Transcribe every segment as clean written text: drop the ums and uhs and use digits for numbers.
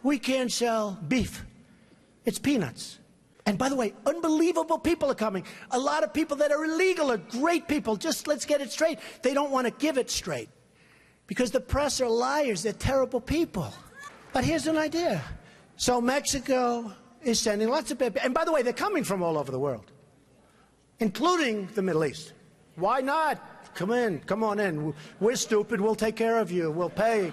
we can't sell beef. It's peanuts. And by the way, unbelievable people are coming. A lot of people that are illegal are great people. Just let's get it straight. They don't want to give it straight because the press are liars. They're terrible people. But here's an idea. So Mexico is sending lots of people. And by the way, they're coming from all over the world, including the Middle East. Why not? Come in. Come on in. We're stupid. We'll take care of you. We'll pay.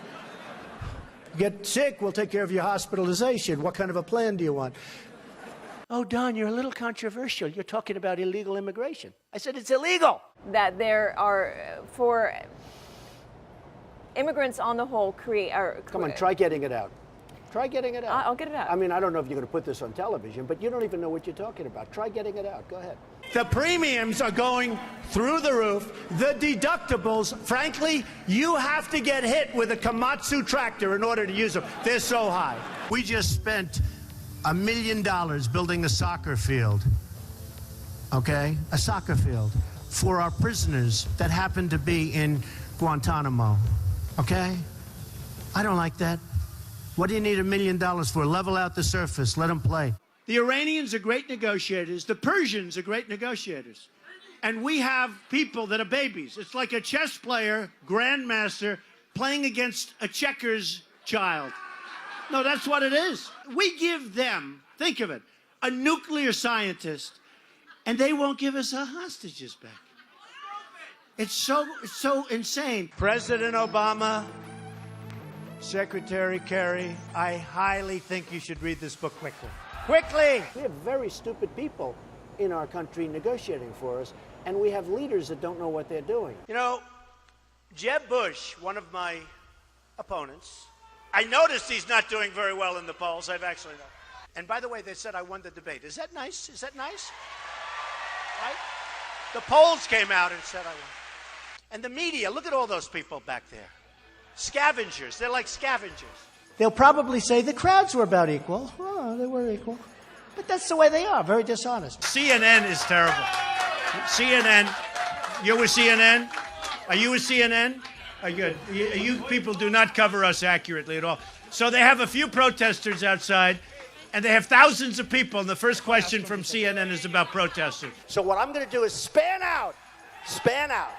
Get sick, we'll take care of your hospitalization. What kind of a plan do you want? Oh, Don, you're a little controversial. You're talking about illegal immigration. I said it's illegal. That there are, for immigrants on the whole, Come on, try getting it out. Try getting it out. I'll get it out. I mean, I don't know if you're going to put this on television, but you don't even know what you're talking about. Try getting it out. Go ahead. The premiums are going through the roof. The deductibles, frankly, you have to get hit with a Komatsu tractor in order to use them. They're so high. We just spent $1 million building a soccer field, okay? A soccer field for our prisoners that happen to be in Guantanamo, okay? I don't like that. What do you need $1 million for? Level out the surface. Let them play. The Iranians are great negotiators. The Persians are great negotiators. And we have people that are babies. It's like a chess player, grandmaster, playing against a checkers child. No, that's what it is. We give them, think of it, a nuclear scientist, and they won't give us our hostages back. It's so insane. President Obama, Secretary Kerry, I highly think you should read this book quickly. Quickly! We have very stupid people in our country negotiating for us, and we have leaders that don't know what they're doing. You know, Jeb Bush, one of my opponents, I noticed he's not doing very well in the polls. I've actually known. And by the way, they said I won the debate. Is that nice? Is that nice? Right? The polls came out and said I won. And the media, look at all those people back there. Scavengers. They're like scavengers. They'll probably say the crowds were about equal. Oh, they were equal. But that's the way they are, very dishonest. CNN is terrible. CNN. You're with CNN? Are you with CNN? Are you, you people do not cover us accurately at all. So they have a few protesters outside, and they have thousands of people, and the first question from CNN is about protesters. So what I'm going to do is span out. Span out.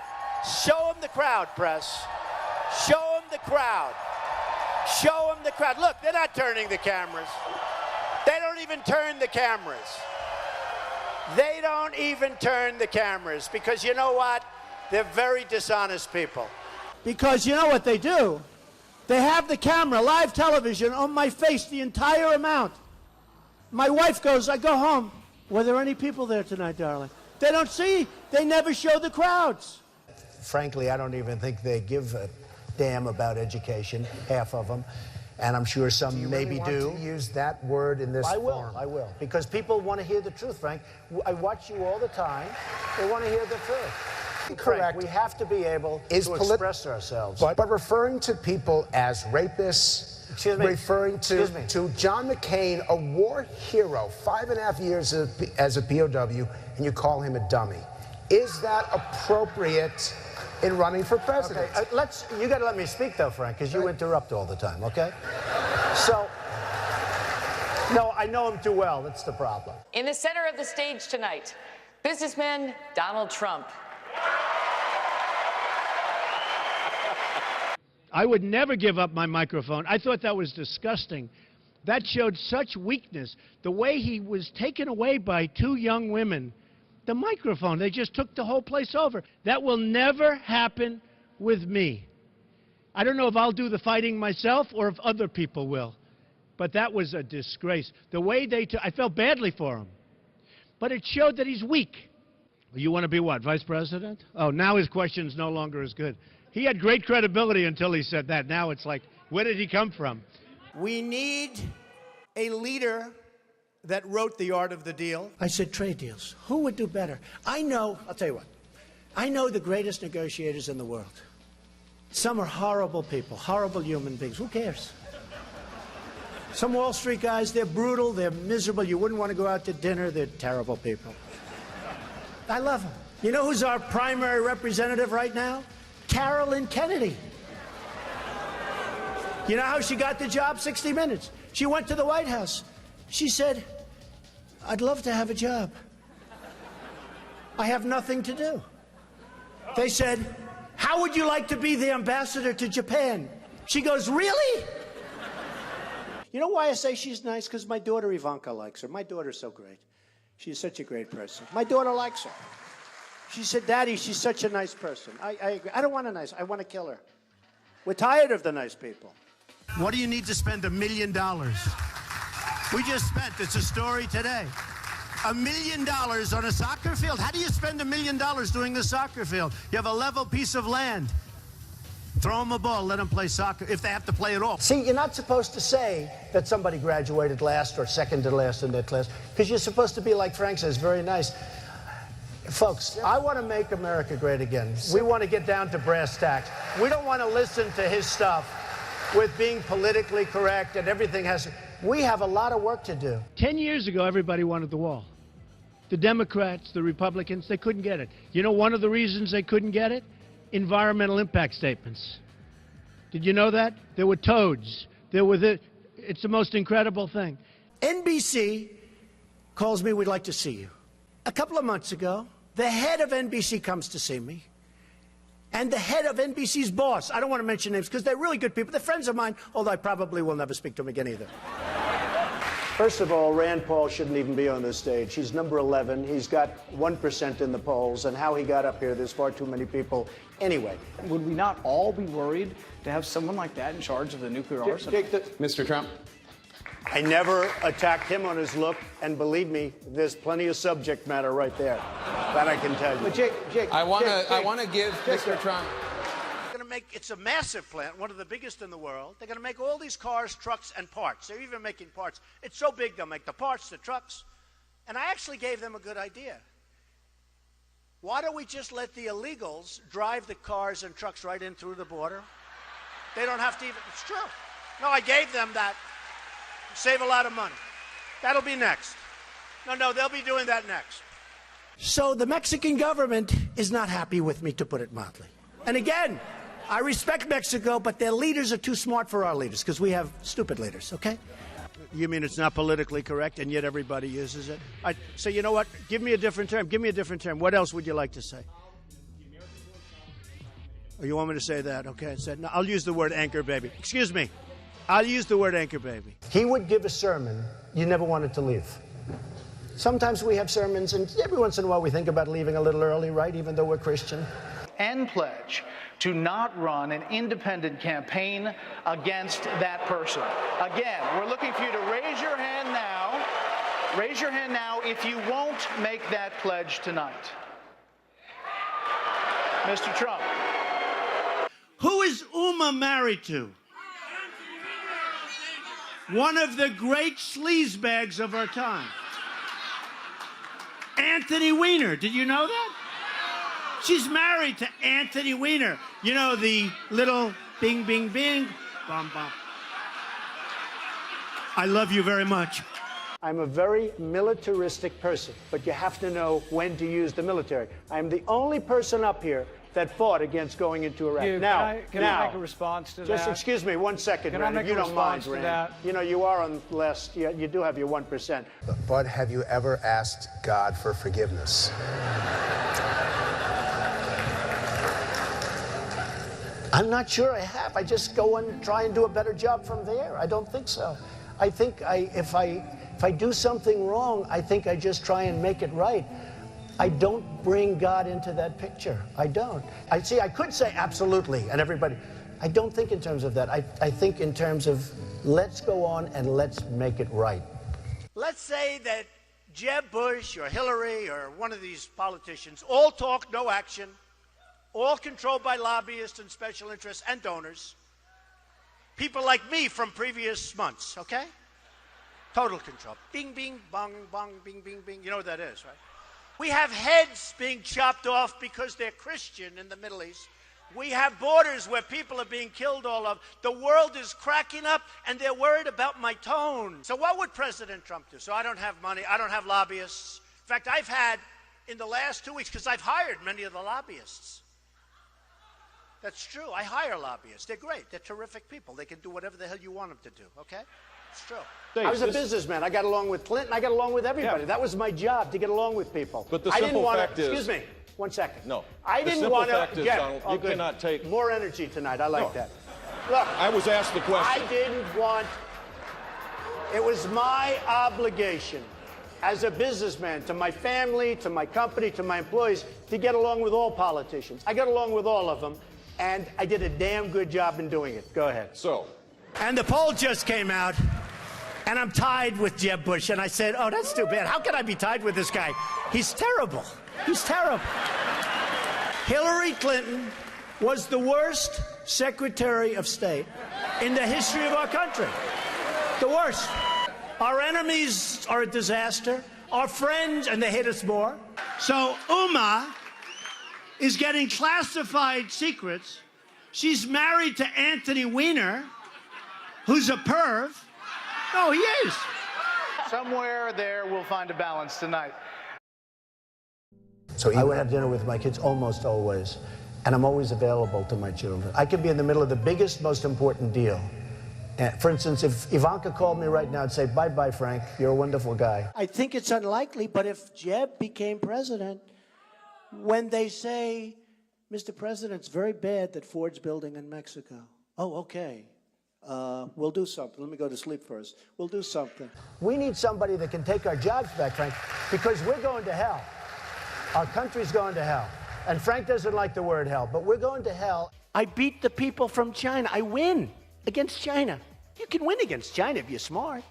Show them the crowd, press. Show them the crowd. Show them the crowd. Look, they're not turning the cameras. They don't even turn the cameras. They don't even turn the cameras because you know what? They're very dishonest people. Because you know what they do? They have the camera, live television, on my face the entire amount. My wife goes, I go home. Were there any people there tonight, darling? They don't see. They never show the crowds. Frankly, I don't even think they give a damn about education, half of them. And I'm sure some maybe do. Want to use that word in this form? I will. Because people want to hear the truth, Frank. I watch you all the time. They want to hear the truth. Correct. Frank, we have to be able to express ourselves. But referring to people as rapists, referring to John McCain, a war hero, 5.5 years as a POW, and you call him a dummy. Is that appropriate in running for president? Okay, you got to let me speak, though, Frank, because you interrupt all the time, okay? So, no, I know him too well. That's the problem. In the center of the stage tonight, businessman Donald Trump. I would never give up my microphone. I thought that was disgusting. That showed such weakness. The way he was taken away by two young women. The microphone, they just took the whole place over. That will never happen with me. I don't know if I'll do the fighting myself or if other people will. But that was a disgrace. The way they took, I felt badly for him. But it showed that he's weak. You want to be what, vice president? Oh, now his question's no longer as good. He had great credibility until he said that. Now it's like, where did he come from? We need a leader that wrote The Art of the Deal. I said trade deals. Who would do better? I know, I'll tell you what, I know the greatest negotiators in the world. Some are horrible people, horrible human beings. Who cares? Some Wall Street guys, they're brutal, they're miserable. You wouldn't want to go out to dinner. They're terrible people. I love them. You know who's our primary representative right now? Carolyn Kennedy. You know how she got the job? 60 Minutes. She went to the White House. She said, I'd love to have a job. I have nothing to do. They said, how would you like to be the ambassador to Japan? She goes, really? You know why I say she's nice? Because my daughter Ivanka likes her. My daughter's so great. She's such a great person. My daughter likes her. She said, Daddy, she's such a nice person. I agree. I don't want a nice, I want to kill her. We're tired of the nice people. What do you need to spend $1 million? We just spent, it's a story today, $1 million on a soccer field. How do you spend $1 million doing the soccer field? You have a level piece of land. Throw them a ball, let them play soccer, if they have to play at all. See, you're not supposed to say that somebody graduated last or second to last in their class, because you're supposed to be, like Frank says, very nice. Folks, I want to make America great again. We want to get down to brass tacks. We don't want to listen to his stuff with being politically correct and everything has... We have a lot of work to do. 10 years ago, everybody wanted the wall. The Democrats, the Republicans, they couldn't get it. You know one of the reasons they couldn't get it? Environmental impact statements. Did you know that? There were toads. There were it's the most incredible thing. NBC calls me, we'd like to see you. A couple of months ago, the head of NBC comes to see me. And the head of NBC's boss, I don't want to mention names because they're really good people. They're friends of mine, although I probably will never speak to them again either. First of all, Rand Paul shouldn't even be on this stage. He's number 11. He's got 1% in the polls. And how he got up here, there's far too many people. Anyway. Would we not all be worried to have someone like that in charge of the nuclear arsenal? Mr. Trump. I never attacked him on his look, and believe me, there's plenty of subject matter right there. That I can tell you. But Jake, I want to give Mr. Trump. It's a massive plant, one of the biggest in the world. They're going to make all these cars, trucks, and parts. They're even making parts. It's so big, they'll make the parts, the trucks. And I actually gave them a good idea. Why don't we just let the illegals drive the cars and trucks right in through the border? They don't have to even, it's true. No, I gave them that. Save a lot of money. That'll be next. No, they'll be doing that next. So the Mexican government is not happy with me, to put it mildly. And again, I respect Mexico, but their leaders are too smart for our leaders, because we have stupid leaders, okay? You mean it's not politically correct, and yet everybody uses it? So you know what? Give me a different term. Give me a different term. What else would you like to say? Oh, you want me to say that? Okay. No, I'll use the word anchor baby. Excuse me. I'll use the word anchor baby. He would give a sermon you never wanted to leave. Sometimes we have sermons, and every once in a while we think about leaving a little early, right, even though we're Christian. And pledge to not run an independent campaign against that person. Again, we're looking for you to raise your hand now. Raise your hand now if you won't make that pledge tonight. Mr. Trump. Who is Uma married to? One of the great sleazebags of our time. Anthony Weiner. Did you know that? She's married to Anthony Weiner. You know, the little bing, bing, bing, bum, bum. I love you very much. I'm a very militaristic person, but you have to know when to use the military. I'm the only person up here that fought against going into Iraq. Can I make a response to that? Just excuse me 1 second, Rand, if you don't mind, Rand. You know, you are on less, you do have your 1%. But have you ever asked God for forgiveness? I'm not sure I have. I just go and try and do a better job from there. I don't think so. I think if I do something wrong, I think I just try and make it right. I don't bring God into that picture. I don't. I could say absolutely, and everybody. I don't think in terms of that. I think in terms of let's go on and let's make it right. Let's say that Jeb Bush or Hillary or one of these politicians all talk, no action, all controlled by lobbyists and special interests and donors. People like me from previous months, okay? Total control. Bing, bing, bong, bong, bing, bing, bing. You know what that is, right? We have heads being chopped off because they're Christian in the Middle East. We have borders where people are being killed all over. The world is cracking up, and they're worried about my tone. So what would President Trump do? So I don't have money. I don't have lobbyists. In fact, I've had, in the last 2 weeks, because I've hired many of the lobbyists. That's true. I hire lobbyists. They're great. They're terrific people. They can do whatever the hell you want them to do, okay? It's true. Dave, I was a businessman. I got along with Clinton. I got along with everybody. Yeah. That was my job, to get along with people. But the I didn't simple want fact to. is- Excuse me. 1 second. No. I The didn't simple want fact to. is, Donald, you cannot take- more energy tonight. I like No. that. Look, I was asked the question. I didn't want. It was my obligation as a businessman to my family, to my company, to my employees, to get along with all politicians. I got along with all of them, and I did a damn good job in doing it. Go ahead. So, And the poll just came out, and I'm tied with Jeb Bush. And I said, oh, that's too bad. How can I be tied with this guy? He's terrible. He's terrible. Hillary Clinton was the worst Secretary of State in the history of our country. The worst. Our enemies are a disaster. Our friends, and they hate us more. So Uma is getting classified secrets. She's married to Anthony Weiner, who's a perv. No, he is. Somewhere there we'll find a balance tonight. So I would have dinner with my kids almost always, and I'm always available to my children. I could be in the middle of the biggest, most important deal. For instance, if Ivanka called me right now and say, bye-bye, Frank, you're a wonderful guy. I think it's unlikely, but if Jeb became president, when they say, Mr. President, it's very bad that Ford's building in Mexico. Oh, okay. We'll do something. Let me go to sleep first. We'll do something. We need somebody that can take our jobs back, Frank, because we're going to hell. Our country's going to hell. And Frank doesn't like the word hell, but we're going to hell. I beat the people from China. I win against China. You can win against China if you're smart.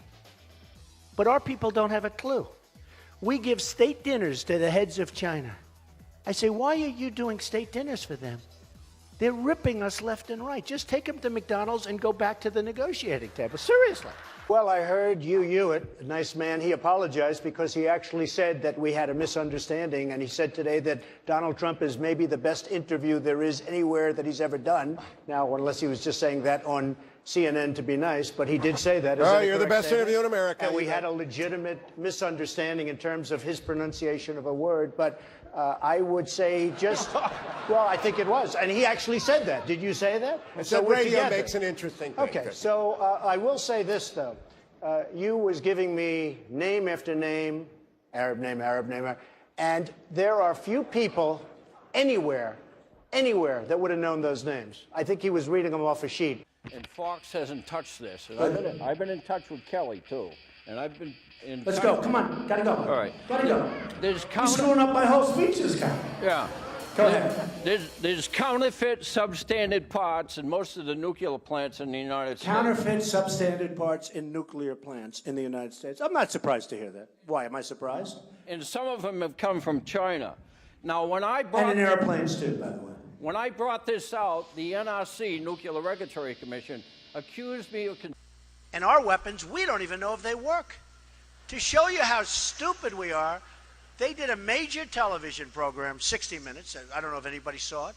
But our people don't have a clue. We give state dinners to the heads of China. I say, why are you doing state dinners for them? They're ripping us left and right. Just take them to McDonald's and go back to the negotiating table. Seriously. Well, I heard Hugh Hewitt, a nice man, he apologized because he actually said that we had a misunderstanding, and he said today that Donald Trump is maybe the best interview there is anywhere that he's ever done. Now, unless he was just saying that on CNN to be nice, but he did say that. Oh, you're the best interview in America. And we had a legitimate misunderstanding in terms of his pronunciation of a word, but I would say just, well, I think it was. And he actually said that. Did you say that? And so radio makes an interesting thing. Okay, so I will say this, though. You was giving me name after name, Arab name, and there are few people anywhere that would have known those names. I think he was reading them off a sheet. And Fox hasn't touched this. And I've been in touch with Kelly, too. And I've been in Let's go. Come on. Gotta go. All right. Gotta go. There's You're screwing up my whole speech, this guy. Yeah. Go ahead. There's counterfeit substandard parts in most of the nuclear plants in the United States. Counterfeit substandard parts in nuclear plants in the United States. I'm not surprised to hear that. Why? Am I surprised? And some of them have come from China. Now, when I brought... And in airplanes, too, by the way. When I brought this out, the NRC, Nuclear Regulatory Commission, accused me of... And our weapons, we don't even know if they work. To show you how stupid we are, they did a major television program, 60 Minutes, I don't know if anybody saw it,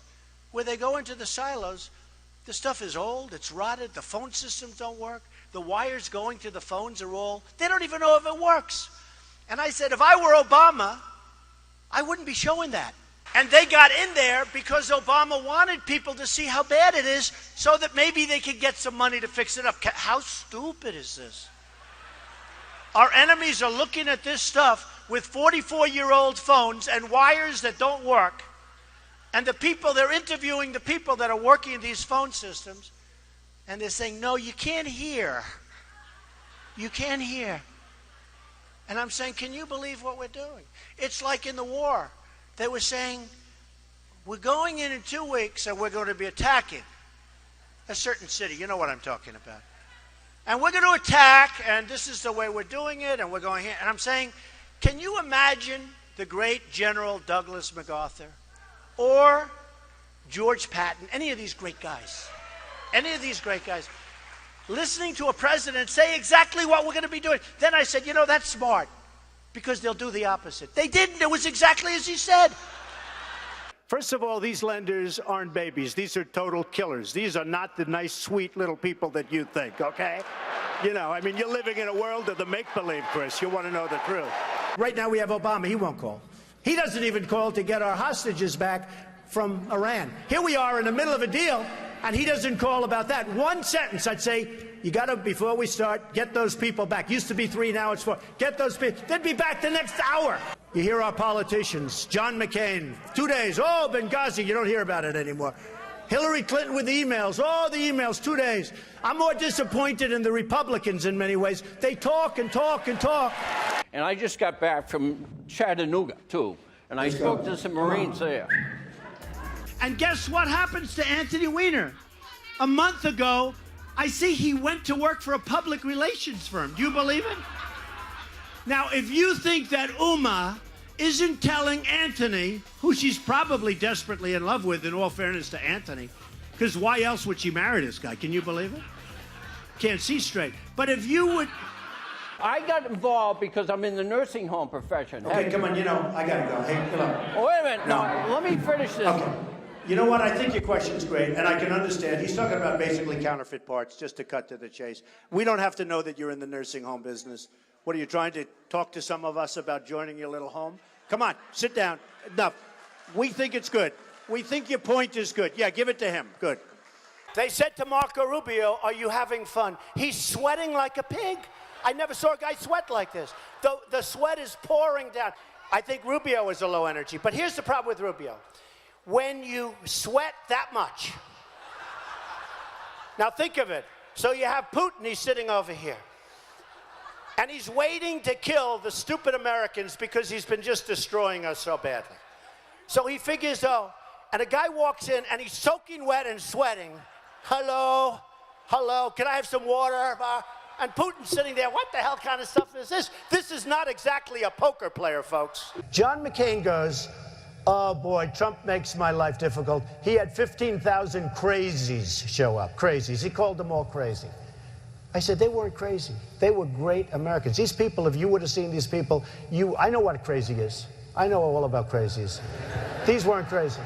where they go into the silos. The stuff is old, it's rotted, the phone systems don't work, the wires going to the phones are all, they don't even know if it works. And I said, if I were Obama, I wouldn't be showing that. And they got in there because Obama wanted people to see how bad it is so that maybe they could get some money to fix it up. How stupid is this? Our enemies are looking at this stuff with 44-year-old phones and wires that don't work. And the people, they're interviewing the people that are working in these phone systems. And they're saying, no, you can't hear. You can't hear. And I'm saying, can you believe what we're doing? It's like in the war. They were saying, we're going in 2 weeks and we're going to be attacking a certain city. You know what I'm talking about. And we're going to attack, and this is the way we're doing it, and we're going here. And I'm saying, can you imagine the great General Douglas MacArthur or George Patton, any of these great guys, listening to a president say exactly what we're going to be doing? Then I said, you know, that's smart, because they'll do the opposite. They didn't. It was exactly as he said. First of all, these lenders aren't babies. These are total killers. These are not the nice, sweet little people that you think, okay? You know, I mean, you're living in a world of the make-believe, Chris. You want to know the truth. Right now we have Obama. He won't call. He doesn't even call to get our hostages back from Iran. Here we are in the middle of a deal, And he doesn't call about that. One sentence, I'd say, you got to, before we start, get those people back. Used to be 3, now it's 4. Get those people. They'd be back the next hour. You hear our politicians, John McCain, 2 days, oh, Benghazi, you don't hear about it anymore. Hillary Clinton with the emails, oh, the emails, 2 days. I'm more disappointed in the Republicans in many ways. They talk and talk and talk. And I just got back from Chattanooga, too, and I spoke to some Marines there. And guess what happens to Anthony Weiner? A month ago, I see he went to work for a public relations firm. Do you believe it? Now, if you think that Uma isn't telling Anthony, who she's probably desperately in love with, in all fairness to Anthony, because why else would she marry this guy? Can you believe it? Can't see straight. But if you would... I got involved because I'm in the nursing home profession. Okay, come on, I got to go. Hey, come on. Oh, wait a minute. No, let me finish this. Okay. You know what? I think your question's great, and I can understand. He's talking about basically counterfeit parts, just to cut to the chase. We don't have to know that you're in the nursing home business. What, are you trying to talk to some of us about joining your little home? Come on, sit down. Enough. We think it's good. We think your point is good. Yeah, give it to him. Good. They said to Marco Rubio, are you having fun? He's sweating like a pig. I never saw a guy sweat like this. The sweat is pouring down. I think Rubio is a low energy, but here's the problem with Rubio. When you sweat that much, now think of it. So you have Putin, he's sitting over here. And he's waiting to kill the stupid Americans because he's been just destroying us so badly. So he figures, oh, and a guy walks in and he's soaking wet and sweating. Hello, hello, can I have some water? And Putin's sitting there, what the hell kind of stuff is this? This is not exactly a poker player, folks. John McCain goes, oh boy, Trump makes my life difficult. He had 15,000 crazies show up, crazies. He called them all crazy. I said, they weren't crazy. They were great Americans. These people, if you would have seen these people, I know what crazy is. I know all about crazies. These weren't crazy.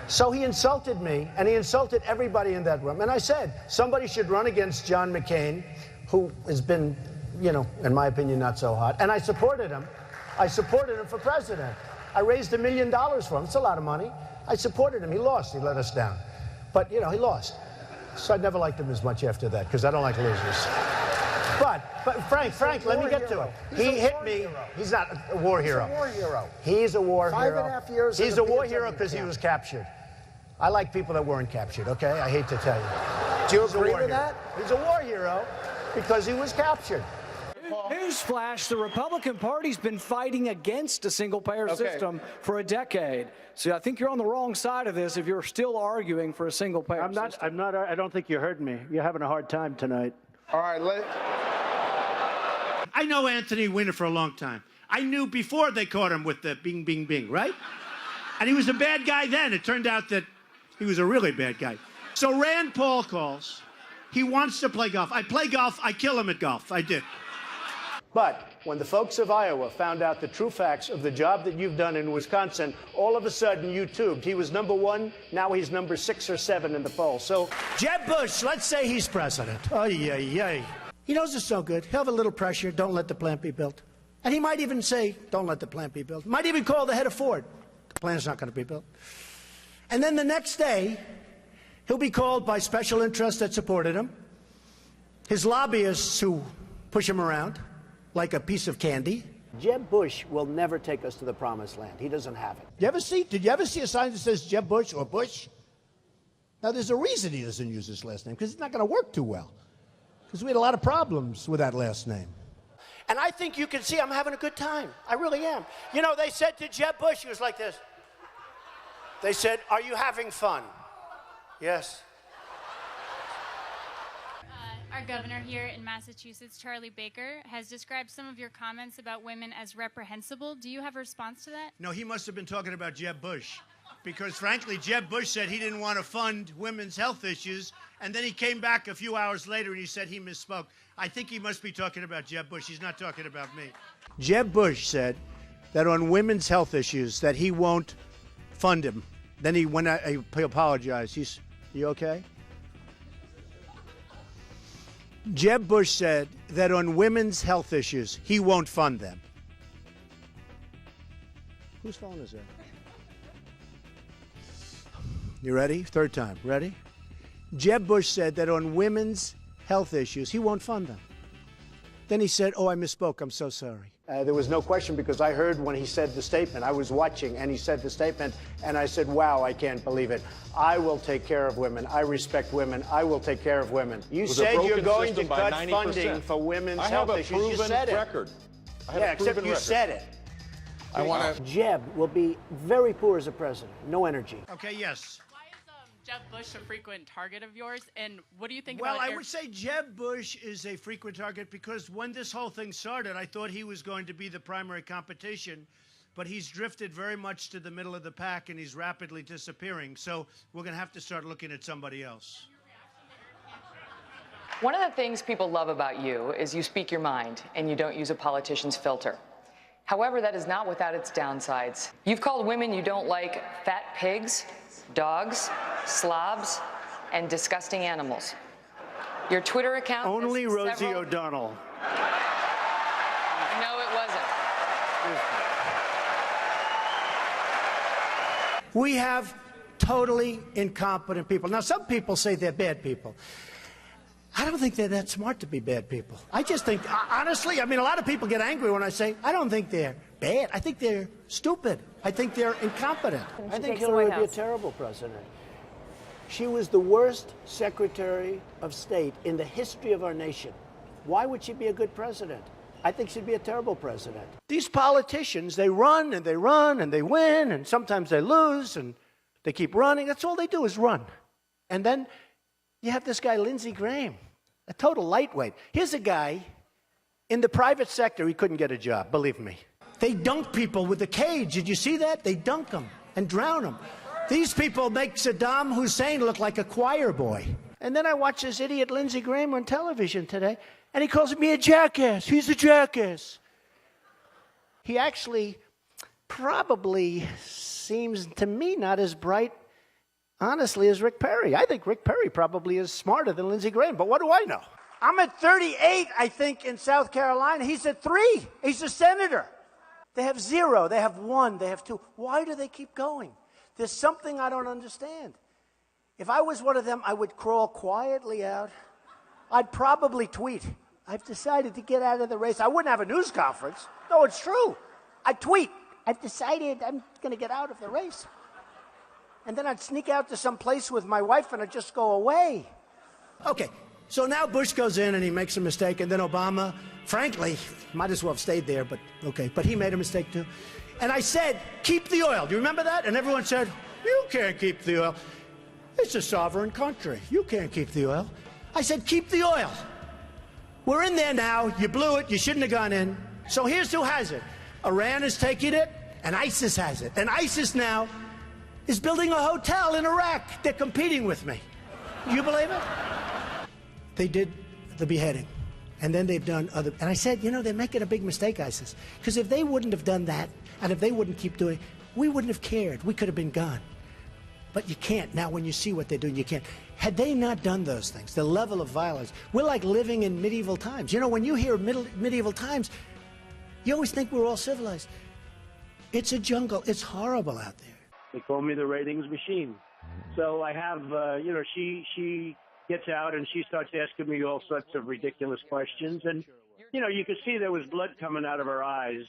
So he insulted me, and he insulted everybody in that room. And I said, somebody should run against John McCain, who has been, in my opinion, not so hot. And I supported him. I supported him for president. I raised $1 million for him. It's a lot of money. I supported him. He lost. He let us down. But, he lost. So I never liked him as much after that, because I don't like losers. But Frank, let me get to it. He hit me. He's not a war hero. He's a war hero. He's a war hero. 5.5 years. He's a war hero because he was captured. I like people that weren't captured, okay? I hate to tell you. Do you agree with that? He's a war hero because he was captured. Newsflash, the Republican Party's been fighting against a single-payer system for a decade. So I think you're on the wrong side of this if you're still arguing for a single-payer system. I don't think you heard me. You're having a hard time tonight. All right, I know Anthony Weiner for a long time. I knew before they caught him with the bing, bing, bing, right? And he was a bad guy then. It turned out that he was a really bad guy. So Rand Paul calls. He wants to play golf. I play golf. I kill him at golf. I did. But when the folks of Iowa found out the true facts of the job that you've done in Wisconsin, all of a sudden you tubed. He was #1, now he's number 6 or 7 in the poll. So Jeb Bush, let's say he's president. Oh, yeah. He knows it's so good. He'll have a little pressure. Don't let the plant be built. And he might even say, don't let the plant be built. Might even call the head of Ford. The plant's not going to be built. And then the next day, he'll be called by special interests that supported him, his lobbyists who push him around like a piece of candy. Jeb Bush will never take us to the promised land. He doesn't have it. Did you ever see a sign that says Jeb Bush or Bush? Now, there's a reason he doesn't use his last name, because it's not going to work too well. Because we had a lot of problems with that last name. And I think you can see I'm having a good time. I really am. They said to Jeb Bush, he was like this. They said, are you having fun? Yes. Our governor here in Massachusetts, Charlie Baker, has described some of your comments about women as reprehensible. Do you have a response to that? No, he must have been talking about Jeb Bush. Because, frankly, Jeb Bush said he didn't want to fund women's health issues, and then he came back a few hours later and he said he misspoke. I think he must be talking about Jeb Bush. He's not talking about me. Jeb Bush said that on women's health issues that he won't fund him. Then he apologized. You okay? Jeb Bush said that on women's health issues, he won't fund them. Whose phone is that? You ready? Third time. Ready? Jeb Bush said that on women's health issues, he won't fund them. Then he said, oh, I misspoke. I'm so sorry. There was no question because I heard when he said the statement. I was watching and he said the statement and I said, wow, I can't believe it. I will take care of women. I respect women. I will take care of women. You said you're going to cut funding for women's health issues. You said it. Yeah, except you said it. I want to. Jeb will be very poor as a president. No energy. Okay, yes. Why is Jeb Bush a frequent target of yours, and what do you think Well, about I would say Jeb Bush is a frequent target because when this whole thing started, I thought he was going to be the primary competition, but he's drifted very much to the middle of the pack and he's rapidly disappearing. So we're going to have to start looking at somebody else. One of the things people love about you is you speak your mind and you don't use a politician's filter. However, that is not without its downsides. You've called women you don't like fat pigs, dogs, slobs, and disgusting animals. Your Twitter account... Only Rosie O'Donnell. No, it wasn't. We have totally incompetent people. Now, some people say they're bad people. I don't think they're that smart to be bad people. I just think, honestly, I mean, a lot of people get angry when I say, I don't think they're bad. I think they're stupid. I think they're incompetent. I think Hillary would be a terrible president. She was the worst Secretary of State in the history of our nation. Why would she be a good president? I think she'd be a terrible president. These politicians, they run and they run and they win and sometimes they lose and they keep running. That's all they do is run. And then you have this guy, Lindsey Graham, a total lightweight. Here's a guy in the private sector, he couldn't get a job, believe me. They dunk people with a cage. Did you see that? They dunk them and drown them. These people make Saddam Hussein look like a choir boy. And then I watch this idiot Lindsey Graham on television today, and he calls me a jackass. He's a jackass. He actually probably seems to me not as bright, honestly, as Rick Perry. I think Rick Perry probably is smarter than Lindsey Graham, but what do I know? I'm at 38, I think, in South Carolina. He's at 3. He's a senator. They have 0. They have 1. They have 2. Why do they keep going? There's something I don't understand. If I was one of them, I would crawl quietly out. I'd probably tweet, I've decided to get out of the race. I wouldn't have a news conference. No, it's true. I'd tweet, I've decided I'm going to get out of the race. And then I'd sneak out to some place with my wife and I'd just go away. Okay, so now Bush goes in and he makes a mistake, and then Obama, frankly, might as well have stayed there, but okay, but he made a mistake too. And I said, keep the oil. Do you remember that? And everyone said, you can't keep the oil. It's a sovereign country. You can't keep the oil. I said, keep the oil. We're in there now. You blew it. You shouldn't have gone in. So here's who has it. Iran is taking it, and ISIS has it. And ISIS now is building a hotel in Iraq. They're competing with me. Do you believe it? They did the beheading. And then they've done other... And I said, you know, they're making a big mistake, ISIS. Because if they wouldn't have done that, and if they wouldn't keep doing it, we wouldn't have cared. We could have been gone. But you can't. Now, when you see what they're doing, you can't. Had they not done those things, the level of violence, we're like living in medieval times. You know, when you hear medieval times, you always think we're all civilized. It's a jungle. It's horrible out there. They call me the ratings machine. So I have, you know, she gets out and she starts asking me all sorts of ridiculous questions. And, you know, you could see there was blood coming out of her eyes,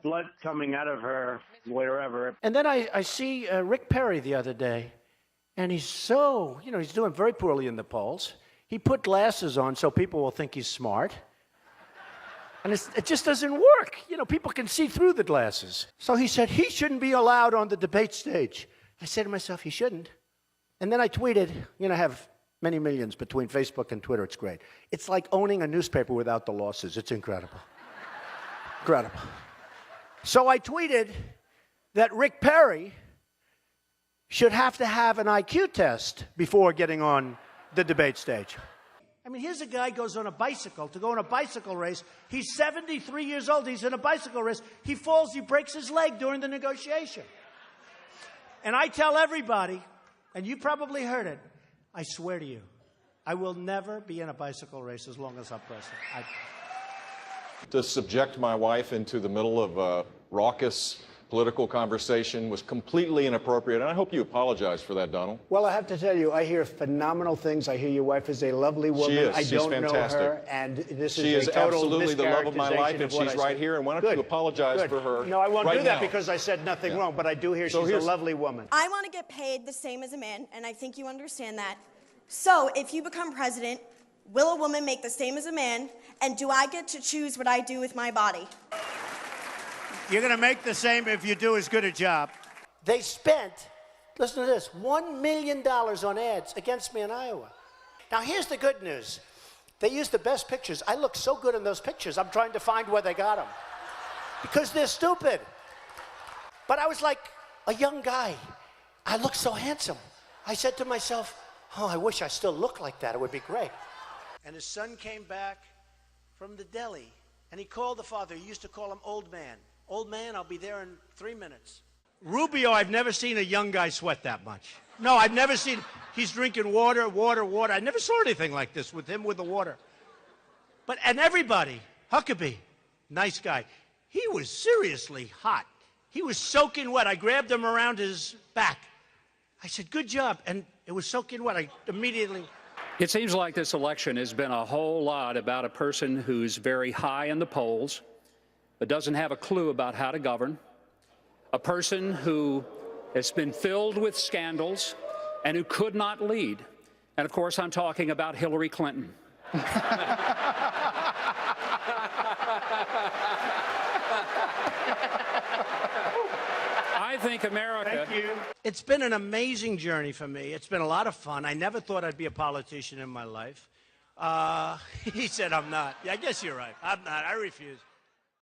blood coming out of her wherever. And then I see Rick Perry the other day, and he's so, you know, he's doing very poorly in the polls. He put glasses on so people will think he's smart. And it just doesn't work. You know, people can see through the glasses. So he said he shouldn't be allowed on the debate stage. I said to myself, he shouldn't. And then I tweeted, you know, I have many millions between Facebook and Twitter. It's great. It's like owning a newspaper without the losses. It's incredible. Incredible. So I tweeted that Rick Perry should have to have an IQ test before getting on the debate stage. I mean, here's a guy goes on a bicycle to go on a bicycle race. He's 73 years old. He's in a bicycle race. He falls. He breaks his leg during the negotiation. And I tell everybody, and you probably heard it, I swear to you, I will never be in a bicycle race as long as I'm president. To subject my wife into the middle of a raucous political conversation was completely inappropriate, and I hope you apologize for that, Donald. Well, I have to tell you, I hear phenomenal things. I hear your wife is a lovely woman. She is. I She's don't fantastic. know her, and this She is is a total absolutely the love of my life, and mischaracterization of what she's I right said. here. And why don't Good. you apologize Good. for her? No, I won't right do that now. because I said nothing wrong, but I do hear So she's a here's- lovely woman. I want to get paid the same as a man, and I think you understand that. So, if you become president, will a woman make the same as a man, and do I get to choose what I do with my body? You're going to make the same if you do as good a job. They spent, listen to this, $1 million on ads against me in Iowa. Now, here's the good news. They used the best pictures. I look so good in those pictures, I'm trying to find where they got them. Because they're stupid. But I was like a young guy. I looked so handsome. I said to myself, oh, I wish I still looked like that. It would be great. And his son came back from the deli, and he called the father. He used to call him Old Man. Old Man, I'll be there in 3 minutes. Rubio, I've never seen a young guy sweat that much. No, I've never seen, he's drinking water. I never saw anything like this with him with the water. And everybody, Huckabee, nice guy, he was seriously hot. He was soaking wet. I grabbed him around his back. I said, good job. And it was soaking wet. I immediately... It seems like this election has been a whole lot about a person who's very high in the polls, but doesn't have a clue about how to govern, a person who has been filled with scandals and who could not lead. And of course, I'm talking about Hillary Clinton. I think America... Thank you. It's been an amazing journey for me. It's been a lot of fun. I never thought I'd be a politician in my life. He said I'm not. Yeah, I guess you're right. I'm not. I refuse.